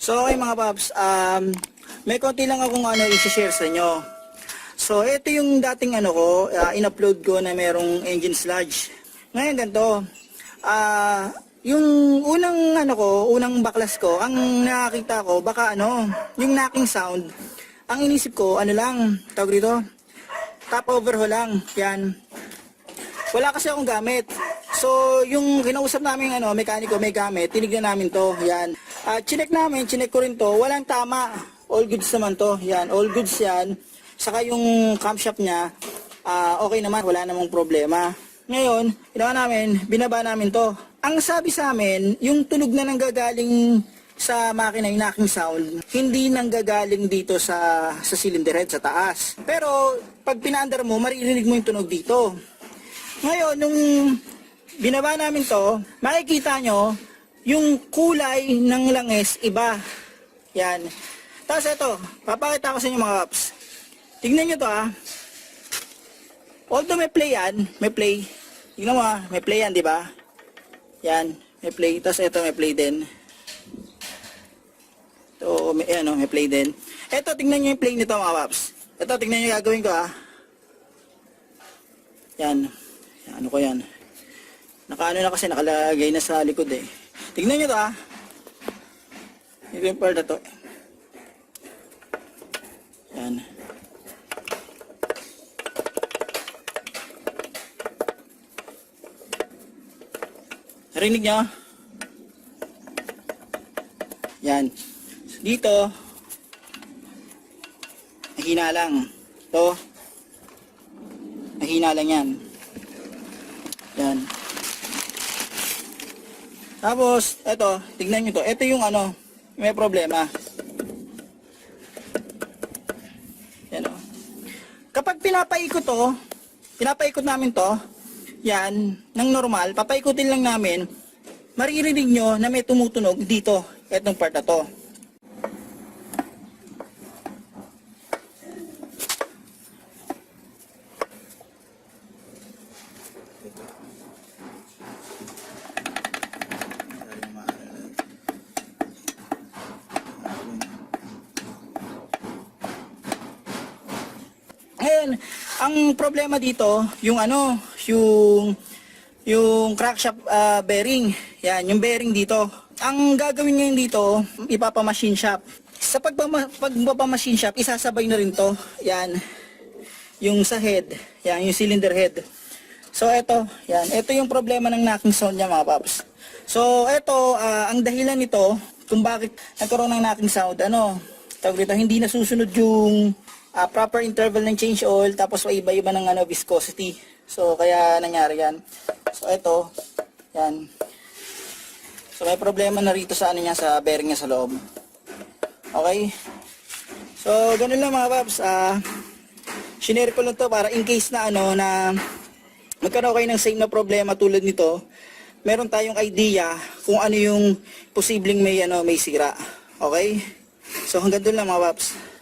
So okay mga paps, may konti lang akong i-share sa inyo. So ito yung dating ko, in-upload ko na merong engine sludge. Ngayon ganito, yung unang baklas ko, ang nakakita ko, baka yung knocking sound, ang inisip ko, tawag dito, top overhaul lang, yan. Wala kasi akong gamit. So, yung kinausap namin mekaniko may gamit, tinignan namin to, yan. Chinek ko rin to, walang tama. All goods naman to, yan, all goods yan. Saka yung camshaft niya, okay naman, wala namang problema. Ngayon, binaba namin to. Ang sabi sa amin, yung tunog na nanggagaling sa makina, yung knocking sound, hindi nanggagaling dito sa cylinder head, sa taas. Pero, pag pinaandar mo, maririnig mo yung tunog dito. Ngayon, nung binaba namin to, makikita nyo, yung kulay ng langis, iba. Yan. Tapos ito, papakita ko sa inyo mga kaps. Tignan nyo to Although may play yan, may play. Tignan mo may play yan, di ba? Yan, may play. Tapos ito, may play din. Ito, may play din. Ito, tignan nyo yung play nito mga kaps. Ito, tignan nyo yung gagawin ko Yan. Ano ko yan. Na kasi, nakalagay na sa likod Tignan nyo to Yung part na to. Yan. Narinig nyo? Yan. Dito, mahina lang. Ito, mahina lang yan. Yan. Tapos, eto, tignan nyo to. Ito yung may problema. Yan Kapag pinapaikot namin to, yan, ng normal, papaikutin lang namin, maririnig nyo na may tumutunog dito, etong part na to. Ngayon, ang problema dito, yung crankshaft bearing. Yan, yung bearing dito. Ang gagawin ngayon dito, ipapa-machine shop. Sa pagpapa-machine shop, isasabay na rin to. Yan, yung sa head. Yan, yung cylinder head. So, ito yung problema ng knocking sound niya mga paps. So, ito, ang dahilan nito, kung bakit nagkaroon ng knocking sound, tawag dito, hindi nasusunod yung proper interval ng change oil, tapos iba-iba ng viscosity. So, kaya nangyari yan. So, ito, yan. So, may problema na rito sa sa bearing niya sa loob. Okay? So, ganun lang mga paps. Shinare ko lang to para in case na na magkaroon kayo ng same na problema tulad nito, meron tayong idea kung ano yung posibleng may sira. Okay? So, hanggang doon lang mga paps.